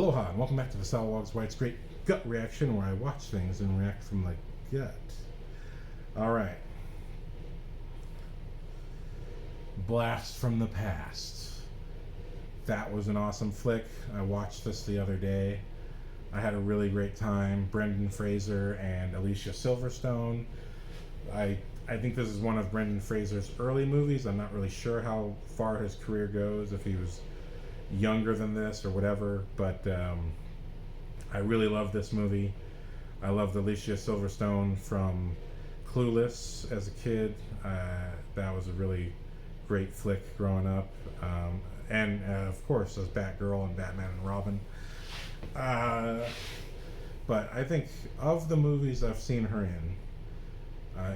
Aloha and welcome back to the Salawag's Why It's Great Gut Reaction, where I watch things and react from the gut. Alright. Blast from the Past. That was an awesome flick. I watched this the other day. I had a really great time. Brendan Fraser and Alicia Silverstone. I think this is one of Brendan Fraser's early movies. I'm not really sure how far his career goes, if he was younger than this or whatever, but I really love this movie. I loved Alicia Silverstone from Clueless as a kid. That was a really great flick growing up, and of course as Batgirl and Batman and Robin. But I think of the movies I've seen her in,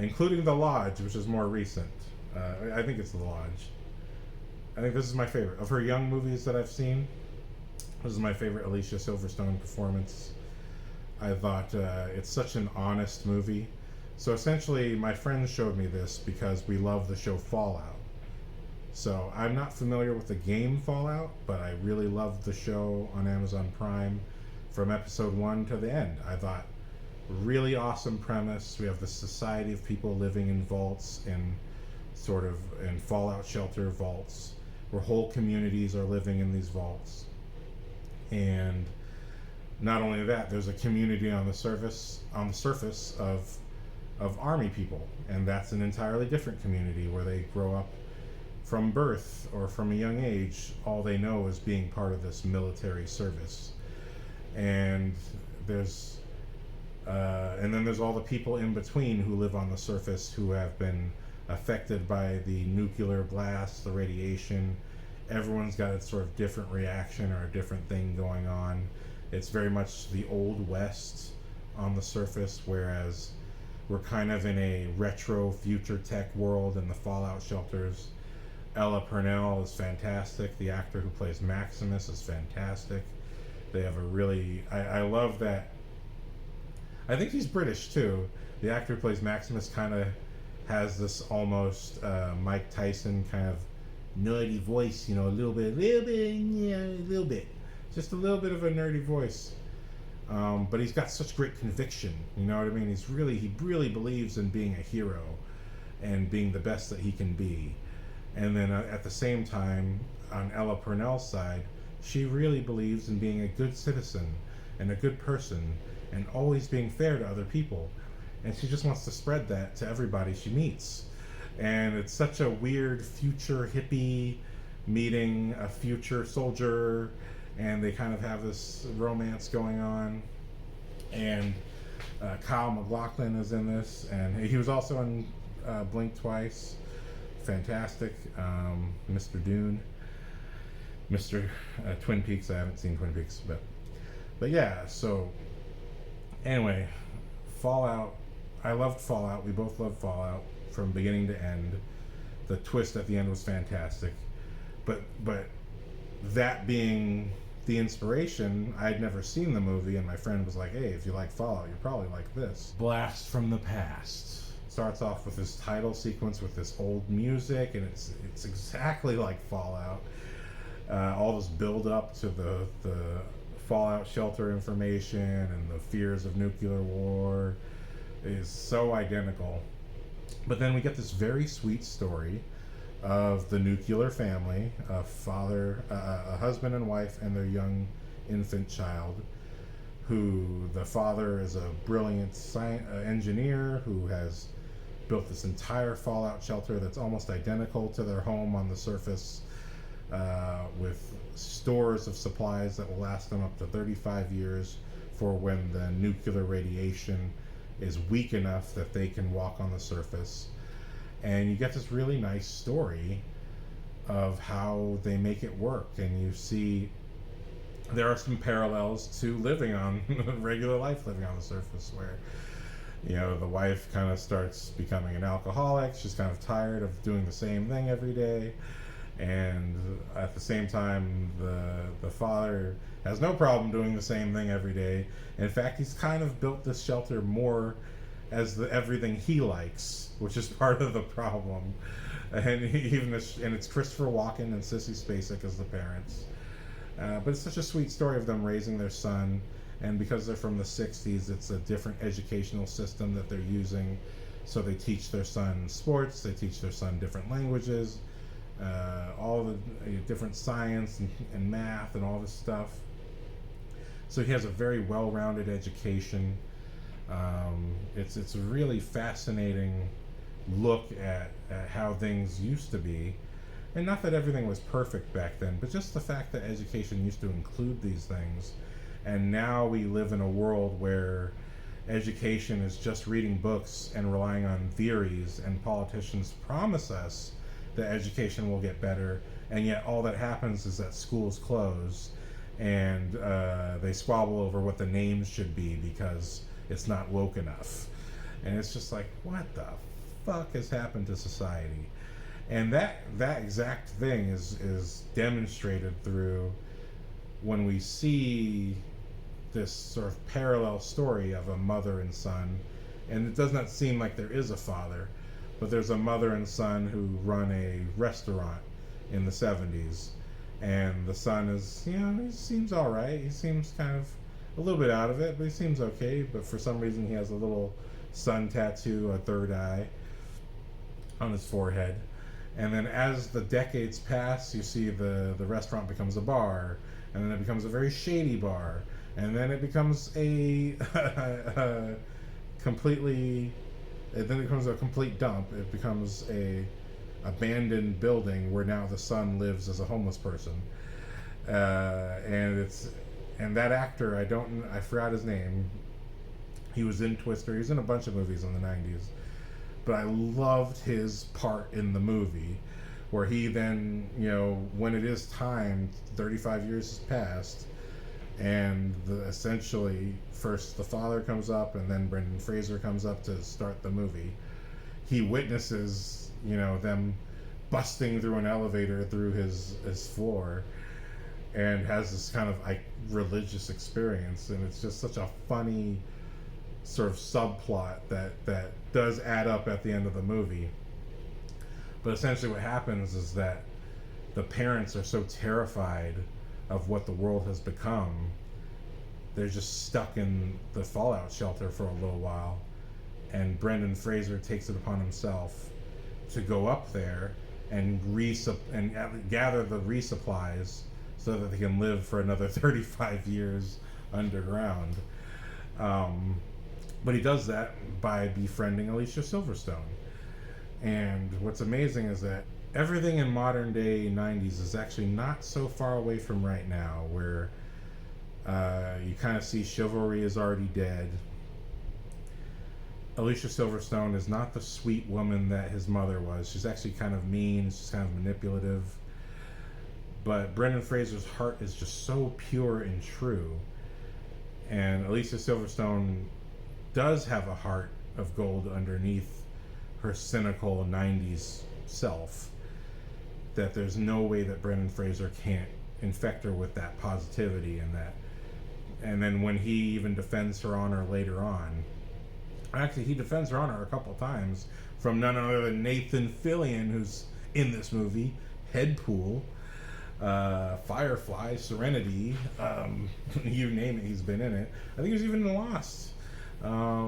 including The Lodge, which is more recent, I think it's The Lodge. I think this is my favorite. Of her young movies that I've seen, this is my favorite Alicia Silverstone performance. I thought it's such an honest movie. So essentially, my friend showed me this because we love the show Fallout. So I'm not familiar with the game Fallout, but I really loved the show on Amazon Prime from episode 1 to the end. I thought, really awesome premise. We have this society of people living in vaults, in fallout shelter vaults, where whole communities are living in these vaults. And not only that, there's a community on the surface of army people, and that's an entirely different community where they grow up from birth or from a young age. All they know is being part of this military service. And there's and then there's all the people in between who live on the surface who have been affected by the nuclear blast, the radiation. Everyone's got a sort of different reaction or a different thing going on. It's very much the Old West on the surface, whereas we're kind of in a retro future tech world in the fallout shelters. Ella Purnell is fantastic. The actor who plays Maximus is fantastic. They have a really... I love that. I think he's British too. The actor who plays Maximus kind of has this almost Mike Tyson kind of nerdy voice, a little bit, just a little bit of a nerdy voice. But he's got such great conviction, you know what I mean? He really believes in being a hero and being the best that he can be. And then at the same time, on Ella Purnell's side, she really believes in being a good citizen and a good person and always being fair to other people. And she just wants to spread that to everybody she meets. And it's such a weird future hippie meeting a future soldier, and they kind of have this romance going on. And Kyle MacLachlan is in this, and he was also in Blink Twice. Fantastic. Mr. Dune. Mr. Twin Peaks. I haven't seen Twin Peaks, but yeah, so anyway, Fallout. I loved Fallout. We both loved Fallout from beginning to end. The twist at the end was fantastic. But that being the inspiration, I'd never seen the movie, and my friend was like, hey, if you like Fallout, you probably like this. Blast from the Past. Starts off with this title sequence with this old music, and it's exactly like Fallout. All this build up to the fallout shelter information and the fears of nuclear war is so identical. But then we get this very sweet story of the nuclear family, a husband and wife and their young infant child, who the father is a brilliant engineer who has built this entire fallout shelter that's almost identical to their home on the surface, with stores of supplies that will last them up to 35 years for when the nuclear radiation is weak enough that they can walk on the surface. And you get this really nice story of how they make it work, and you see there are some parallels to living on regular life, living on the surface, where the wife kind of starts becoming an alcoholic. She's kind of tired of doing the same thing every day, and at the same time the father has no problem doing the same thing every day. In fact, he's kind of built this shelter more as everything he likes, which is part of the problem. And it's Christopher Walken and Sissy Spacek as the parents. But it's such a sweet story of them raising their son, and because they're from the 60s, it's a different educational system that they're using. So they teach their son sports, they teach their son different languages, all the different science and math and all this stuff. So he has a very well-rounded education. It's a really fascinating look at how things used to be. And not that everything was perfect back then, but just the fact that education used to include these things. And now we live in a world where education is just reading books and relying on theories, and politicians promise us that education will get better, and yet all that happens is that schools close, and they squabble over what the names should be because it's not woke enough. And it's just like, what the fuck has happened to society? And that exact thing is demonstrated through when we see this sort of parallel story of a mother and son. And it does not seem like there is a father, but there's a mother and son who run a restaurant in the 70s. And the son is, he seems all right. He seems kind of a little bit out of it, but he seems okay. But for some reason, he has a little sun tattoo, a third eye on his forehead. And then as the decades pass, you see the restaurant becomes a bar, and then it becomes a very shady bar, and then it becomes a then it becomes a complete dump. It becomes a abandoned building where now the son lives as a homeless person. And that actor, I forgot his name. He was in Twister. He was in a bunch of movies in the 90s. But I loved his part in the movie, where he then, when it is time, 35 years has passed, and essentially first the father comes up, and then Brendan Fraser comes up to start the movie. He witnesses, them busting through an elevator through his floor, and has this kind of religious experience, and it's just such a funny sort of subplot that does add up at the end of the movie. But essentially what happens is that the parents are so terrified of what the world has become, they're just stuck in the fallout shelter for a little while, and Brendan Fraser takes it upon himself to go up there and gather the resupplies so that they can live for another 35 years underground. But he does that by befriending Alicia Silverstone. And what's amazing is that everything in modern day 90s is actually not so far away from right now, where you kind of see chivalry is already dead. Alicia Silverstone is not the sweet woman that his mother was. She's actually kind of mean, she's kind of manipulative. But Brendan Fraser's heart is just so pure and true. And Alicia Silverstone does have a heart of gold underneath her cynical 90s self, that there's no way that Brendan Fraser can't infect her with that positivity and then when he even defends her honor later on, actually he defends her honor a couple times from none other than Nathan Fillion, who's in this movie, Headpool, Firefly, Serenity, you name it, he's been in it. I think he was even in Lost. I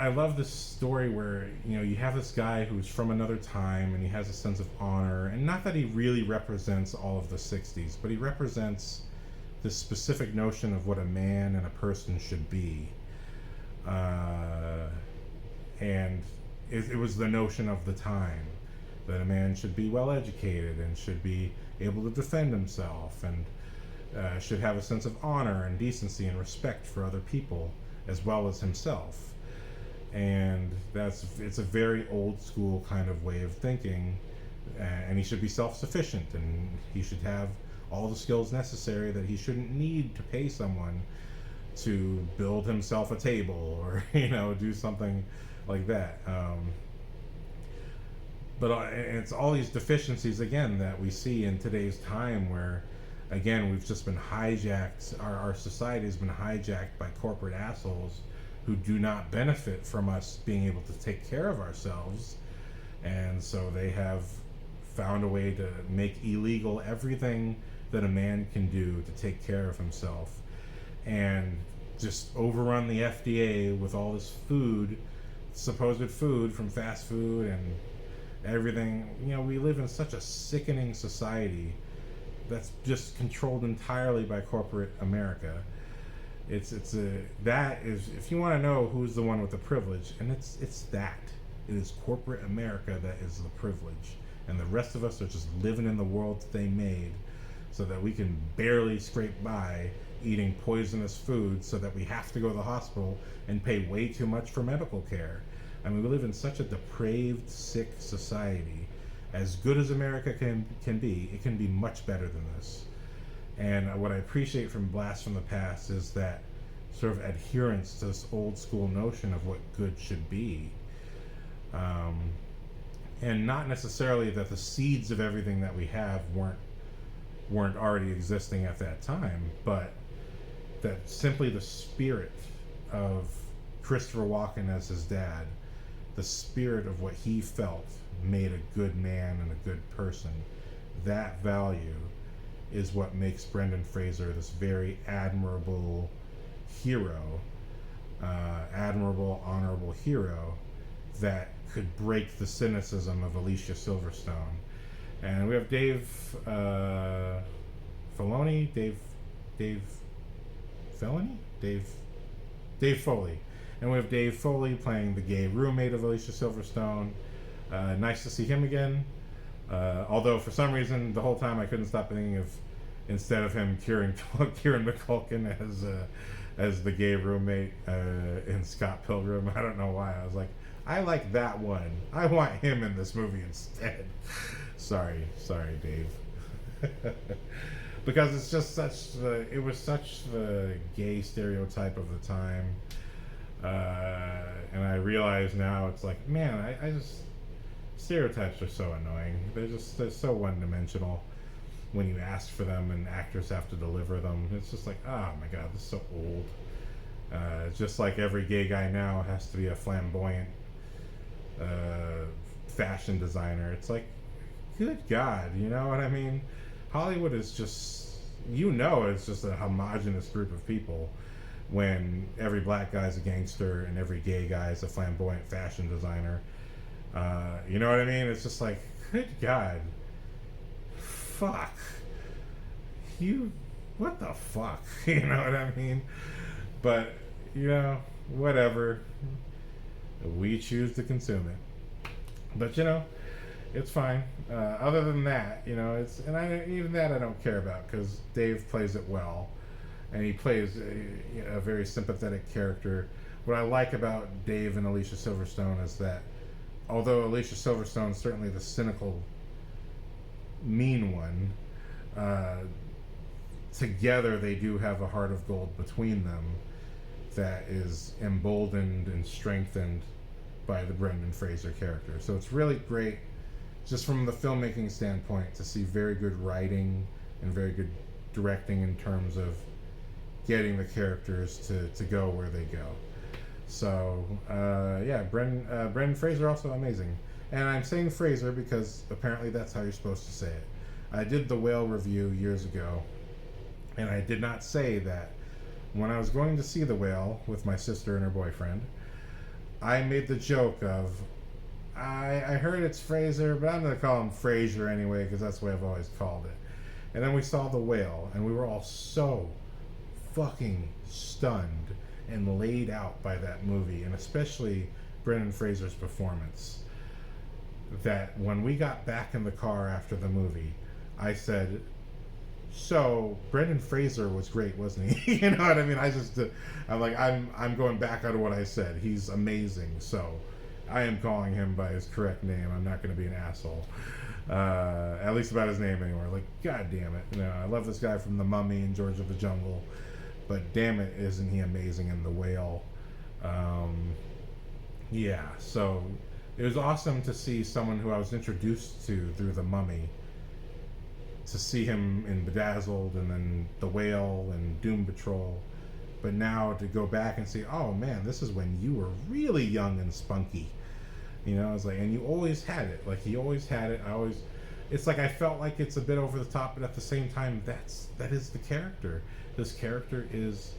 love this story where, you have this guy who's from another time and he has a sense of honor, and not that he really represents all of the 60s, but he represents this specific notion of what a man and a person should be. And it was the notion of the time that a man should be well educated and should be able to defend himself and should have a sense of honor and decency and respect for other people as well as himself. And it's a very old school kind of way of thinking, and he should be self-sufficient, and he should have all the skills necessary, that he shouldn't need to pay someone to build himself a table or do something like that. But it's all these deficiencies again that we see in today's time, where again we've just been hijacked, our society has been hijacked by corporate assholes who do not benefit from us being able to take care of ourselves, and so they have found a way to make illegal everything that a man can do to take care of himself, and just overrun the FDA with all this food, supposed food from fast food and everything. We live in such a sickening society that's just controlled entirely by corporate America. That is, if you want to know who's the one with the privilege, and it's that. It is corporate America that is the privilege, and the rest of us are just living in the world that they made, so that we can barely scrape by eating poisonous food, so that we have to go to the hospital and pay way too much for medical care. I mean, we live in such a depraved, sick society. As good as America can be, it can be much better than this. And what I appreciate from Blast from the Past is that sort of adherence to this old school notion of what good should be. And not necessarily that the seeds of everything that we have weren't already existing at that time, but that simply the spirit of Christopher Walken as his dad, the spirit of what he felt made a good man and a good person. That value is what makes Brendan Fraser this very admirable hero, honorable hero that could break the cynicism of Alicia Silverstone. And we have Dave Foley, and we have Dave Foley playing the gay roommate of Alicia Silverstone. Nice to see him again. Although for some reason the whole time I couldn't stop thinking of, instead of him Kieran McCulkin as the gay roommate in Scott Pilgrim. I don't know why. I was like, I like that one. I want him in this movie instead. Sorry, Dave. Because it's just such the gay stereotype of the time. And I realize now it's like, man, I just, stereotypes are so annoying. They're so one-dimensional when you ask for them and actors have to deliver them. It's just like, oh my god, this is so old. Just like every gay guy now has to be a flamboyant fashion designer. It's like, good god, you know what I mean? Hollywood is just, it's just a homogenous group of people when every black guy's a gangster and every gay guy is a flamboyant fashion designer. You know what I mean? It's just like, good god. Fuck. What the fuck? You know what I mean? But, whatever. We choose to consume it. But, it's fine. Other than that, even that I don't care about, because Dave plays it well. And he plays a very sympathetic character. What I like about Dave and Alicia Silverstone is that, although Alicia Silverstone is certainly the cynical, mean one, together they do have a heart of gold between them that is emboldened and strengthened by the Brendan Fraser character. So it's really great, just from the filmmaking standpoint, to see very good writing and very good directing in terms of getting the characters to go where they go. So, Brendan Fraser also amazing. And I'm saying Fraser because apparently that's how you're supposed to say it. I did the Whale review years ago, and I did not say that when I was going to see The Whale with my sister and her boyfriend, I made the joke of, I heard it's Fraser, but I'm going to call him Fraser anyway because that's the way I've always called it. And then we saw The Whale, and we were all so fucking stunned and laid out by that movie, and especially Brendan Fraser's performance, that when we got back in the car after the movie, I said, so Brendan Fraser was great, wasn't he? You know what I mean? I'm going back out of what I said. He's amazing. So I am calling him by his correct name. I'm not going to be an asshole. At least about his name anyway. Like, god damn it. I love this guy from The Mummy and George of the Jungle, but damn it, isn't he amazing in The Whale? So it was awesome to see someone who I was introduced to through The Mummy, to see him in Bedazzled and then The Whale and Doom Patrol, but now to go back and see, oh man, this is when you were really young and spunky. It's like, and you always had it. Like, he always had it. it's like I felt like it's a bit over the top, but at the same time, that is the character. This character is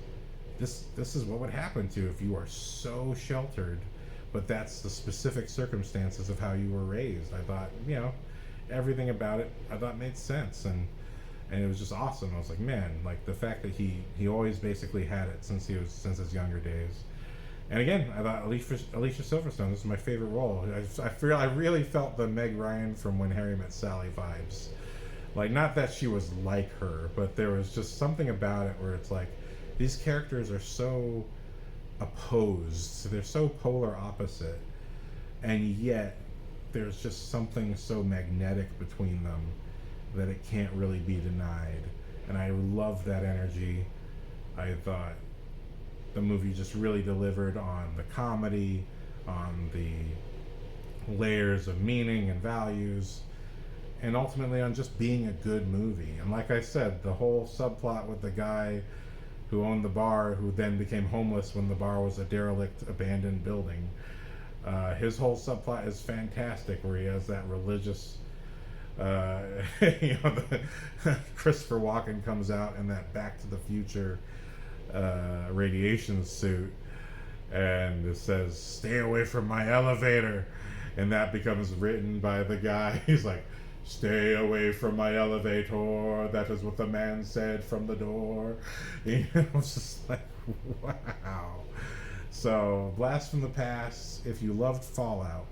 this is what would happen to you if you are so sheltered, but that's the specific circumstances of how you were raised. I thought, everything about it I thought made sense, and it was just awesome. I was like, man, like the fact that he always basically had it since his younger days. And again, I thought Alicia Silverstone, this is my favorite role. I really felt the Meg Ryan from When Harry Met Sally vibes. Like, not that she was like her, but there was just something about it where it's like, these characters are so opposed. They're so polar opposite. And yet, there's just something so magnetic between them that it can't really be denied. And I love that energy. I thought the movie just really delivered on the comedy, on the layers of meaning and values, and ultimately on just being a good movie. And like I said, the whole subplot with the guy who owned the bar, who then became homeless when the bar was a derelict, abandoned building. His whole subplot is fantastic, where he has that religious, Christopher Walken comes out in that Back to the Future radiation suit, and it says, "Stay away from my elevator," and that becomes written by the guy. He's like, "Stay away from my elevator. That is what the man said from the door." It's just like, wow. So, Blast from the Past. If you loved Fallout,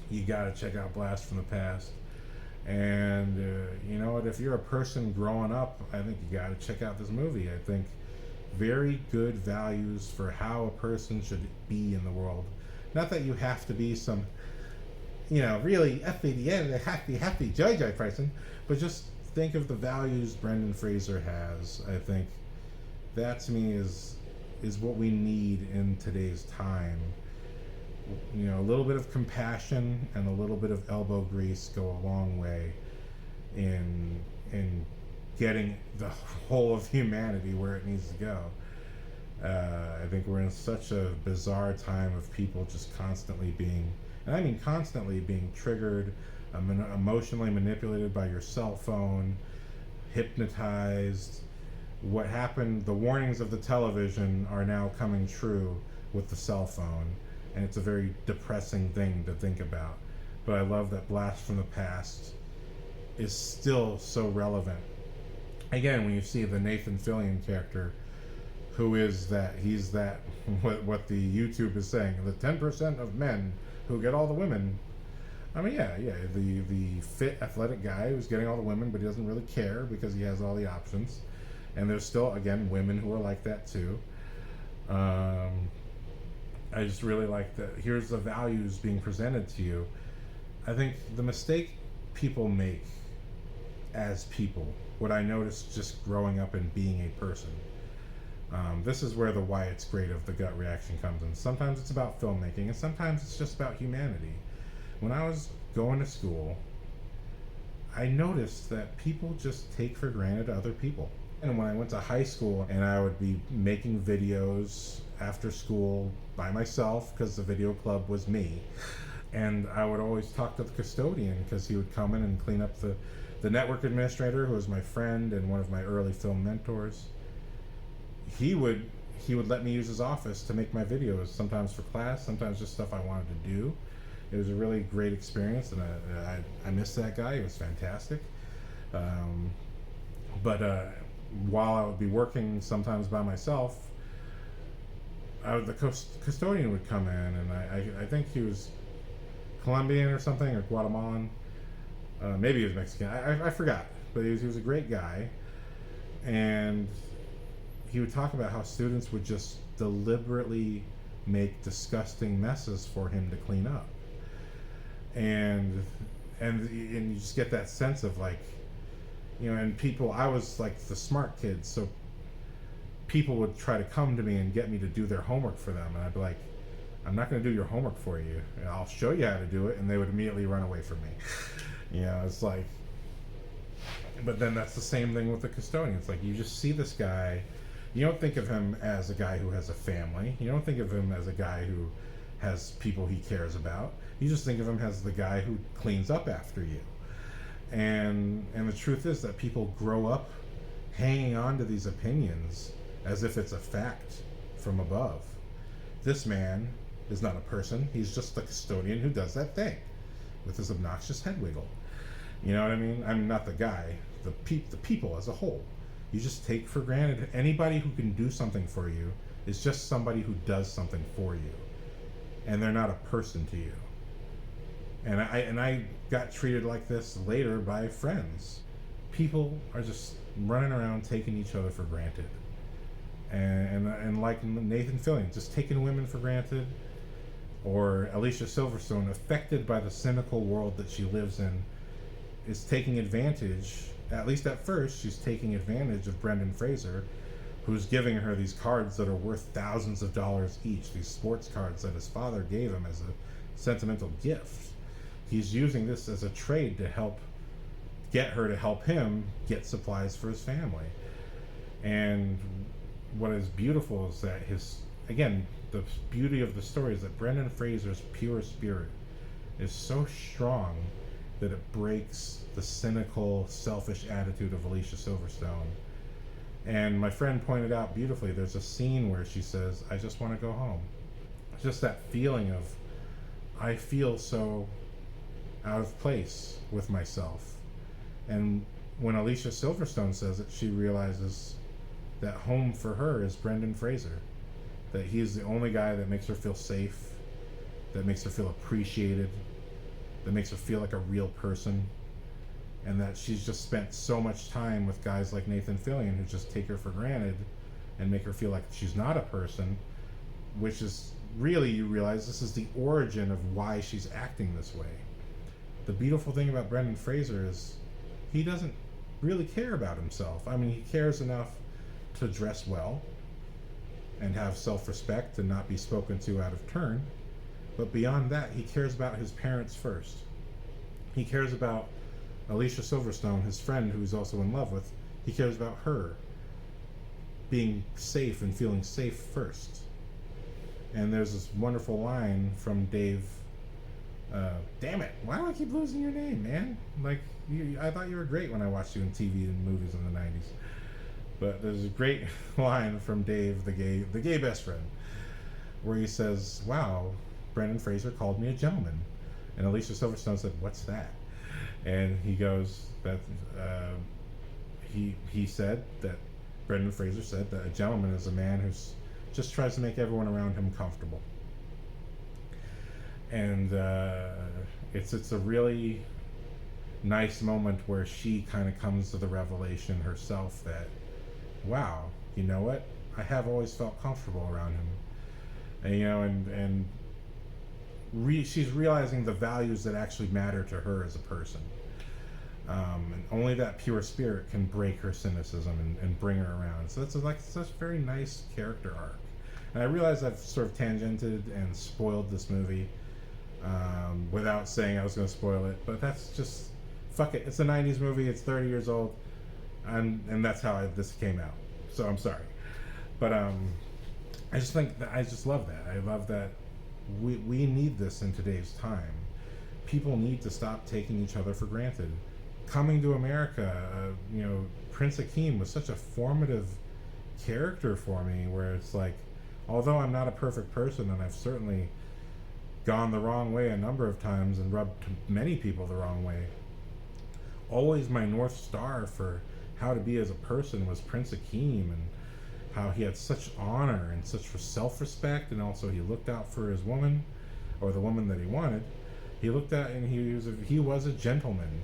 you got to check out Blast from the Past. And you know what? If you're a person growing up, I think you got to check out this movie. I think very good values for how a person should be in the world. Not that you have to be some, really happy joy person, but just think of the values Brendan Fraser has. I think that to me is what we need in today's time. A little bit of compassion and a little bit of elbow grease go a long way in getting the whole of humanity where it needs to go. I think we're in such a bizarre time of people just constantly being, and I mean constantly being triggered, emotionally manipulated by your cell phone, hypnotized. What happened, the warnings of the television are now coming true with the cell phone, and it's a very depressing thing to think about. But I love that Blast from the Past is still so relevant. Again, when you see the Nathan Fillion character, who is that, he's that, what the YouTube is saying, the 10% of men who get all the women. I mean, the fit, athletic guy who's getting all the women, but he doesn't really care because he has all the options. And there's still, again, women who are like that too. I just really like that. Here's the values being presented to you. I think the mistake people make as people, what I noticed just growing up and being a person, this is where the why it's great of the gut reaction comes in. Sometimes it's about filmmaking, and sometimes it's just about humanity. When I was going to school, I noticed that people just take for granted other people. And when I went to high school, and I would be making videos after school by myself, because the video club was me, and I would always talk to the custodian, because he would come in and clean up the network administrator, who was my friend and one of my early film mentors. He would let me use his office to make my videos, sometimes for class, sometimes just stuff I wanted to do. It was a really great experience, and I miss that guy. He was fantastic. But while I would be working sometimes by myself, the custodian would come in, and I think he was Colombian or something, or Guatemalan. Maybe he was Mexican. I forgot. But he was a great guy. And he would talk about how students would just deliberately make disgusting messes for him to clean up. And you just get that sense of like, and people, I was like the smart kid, so people would try to come to me and get me to do their homework for them, and I'd be like, I'm not going to do your homework for you. I'll show you how to do it, and they would immediately run away from me. It's like, but then that's the same thing with the custodian. It's like, you just see this guy, you don't think of him as a guy who has a family, you don't think of him as a guy who has people he cares about, you just think of him as the guy who cleans up after you. And the truth is that people grow up hanging on to these opinions as if it's a fact from above. This man is not a person. He's just the custodian who does that thing with his obnoxious head wiggle. You know what I mean? I'm not the guy. The people as a whole. You just take for granted anybody who can do something for you is just somebody who does something for you, and they're not a person to you. And I got treated like this later by friends. People are just running around taking each other for granted, and like Nathan Fillion, just taking women for granted, or Alicia Silverstone, affected by the cynical world that she lives in, is taking advantage. At least at first, she's taking advantage of Brendan Fraser, who's giving her these cards that are worth thousands of dollars each, these sports cards that his father gave him as a sentimental gift. He's using this as a trade to help get her to help him get supplies for his family. And what is beautiful is that the beauty of the story is that Brendan Fraser's pure spirit is so strong that it breaks the cynical, selfish attitude of Alicia Silverstone. And my friend pointed out beautifully, there's a scene where she says, "I just want to go home." It's just that feeling of, I feel so out of place with myself. And when Alicia Silverstone says it, she realizes that home for her is Brendan Fraser. That he's the only guy that makes her feel safe, that makes her feel appreciated, that makes her feel like a real person. And that she's just spent so much time with guys like Nathan Fillion who just take her for granted and make her feel like she's not a person, which is really, you realize this is the origin of why she's acting this way. The beautiful thing about Brendan Fraser is he doesn't really care about himself. I mean, he cares enough to dress well and have self-respect and not be spoken to out of turn. But beyond that, he cares about his parents first. He cares about Alicia Silverstone, his friend who he's also in love with. He cares about her being safe and feeling safe first. And there's this wonderful line from Dave. Damn it, why do I keep losing your name, man? Like, I thought you were great when I watched you in TV and movies in the 90s. But there's a great line from Dave, the gay best friend, where he says, "Wow, Brendan Fraser called me a gentleman." And Alicia Silverstone said, "What's that?" And he goes, that he said that Brendan Fraser said that a gentleman is a man who just tries to make everyone around him comfortable. And it's a really nice moment where she kind of comes to the revelation herself that, wow, you know what? I have always felt comfortable around him. And, you know, and she's realizing the values that actually matter to her as a person. And only that pure spirit can break her cynicism and bring her around. So it's such a very nice character arc. And I realize I've sort of tangented and spoiled this movie without saying I was going to spoil it. But that's just, fuck it. It's a 90s movie. It's 30 years old. And that's how this came out. So I'm sorry. But I just think that I just love that. I love that we need this in today's time. People need to stop taking each other for granted. Coming to America, Prince Akeem was such a formative character for me, where it's like, although I'm not a perfect person, and I've certainly gone the wrong way a number of times and rubbed many people the wrong way, always my North Star for how to be as a person was Prince Akeem, and how he had such honor and such self-respect, and also he looked out for his woman, or the woman that he wanted. He looked at, and he was a gentleman.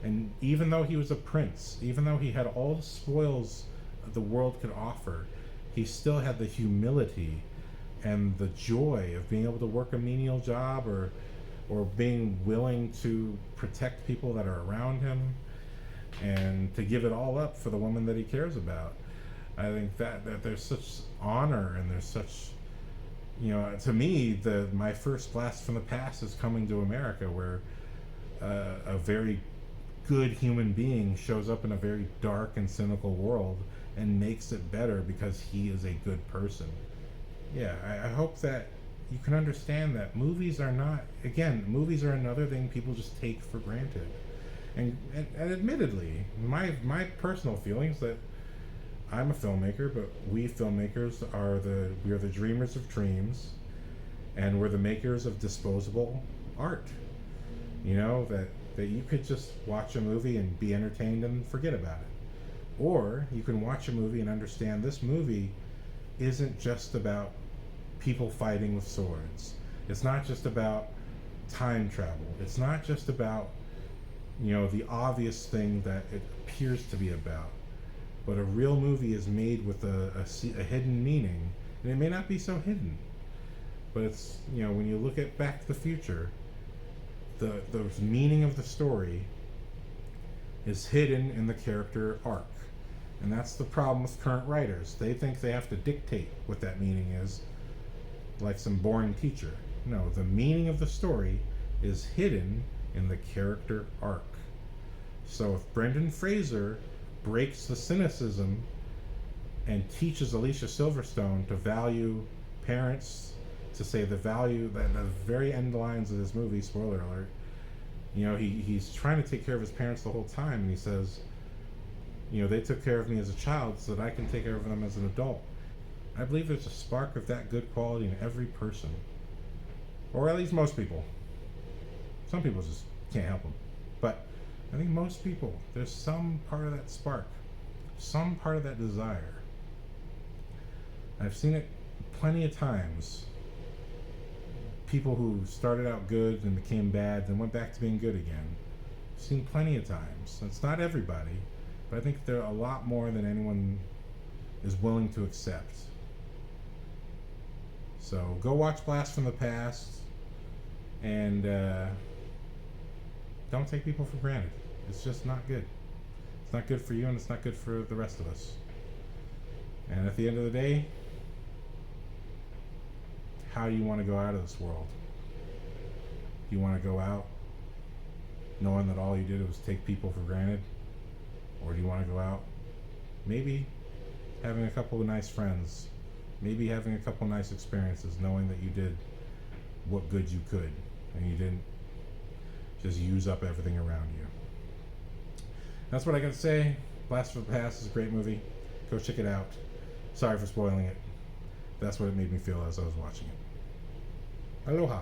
And even though he was a prince, even though he had all the spoils the world could offer, he still had the humility and the joy of being able to work a menial job, or being willing to protect people that are around him, and to give it all up for the woman that he cares about. I think that there's such honor, and there's such, to me, my first blast from the past is Coming to America, where a very good human being shows up in a very dark and cynical world and makes it better because he is a good person. Yeah, I hope that you can understand that movies are another thing people just take for granted. And admittedly, my personal feelings that I'm a filmmaker, but we filmmakers we are the dreamers of dreams, and we're the makers of disposable art. You know, that you could just watch a movie and be entertained and forget about it. Or you can watch a movie and understand this movie isn't just about people fighting with swords. It's not just about time travel. It's not just about, you know, the obvious thing that it appears to be about. But a real movie is made with a hidden meaning, and it may not be so hidden. But it's, you know, when you look at Back to the Future, the meaning of the story is hidden in the character arc. And that's the problem with current writers. They think they have to dictate what that meaning is, like some boring teacher. No, the meaning of the story is hidden in the character arc. So if Brendan Fraser breaks the cynicism and teaches Alicia Silverstone to value parents, to say the value, that the very end lines of this movie, spoiler alert, you know, he's trying to take care of his parents the whole time, and he says, you know, they took care of me as a child so that I can take care of them as an adult. I believe there's a spark of that good quality in every person, or at least most people. Some people just can't help them, but I think most people, there's some part of that spark, some part of that desire. I've seen it plenty of times. People who started out good and became bad, then went back to being good again. I've seen plenty of times. It's not everybody, but I think there are a lot more than anyone is willing to accept. So go watch Blast from the Past, and don't take people for granted. It's just not good. It's not good for you, and it's not good for the rest of us. And at the end of the day, how do you want to go out of this world? Do you want to go out knowing that all you did was take people for granted? Or do you want to go out maybe having a couple of nice friends, maybe having a couple of nice experiences, knowing that you did what good you could and you didn't just use up everything around you? That's what I got to say. Blast from the Past is a great movie. Go check it out. Sorry for spoiling it. That's what it made me feel as I was watching it. Aloha.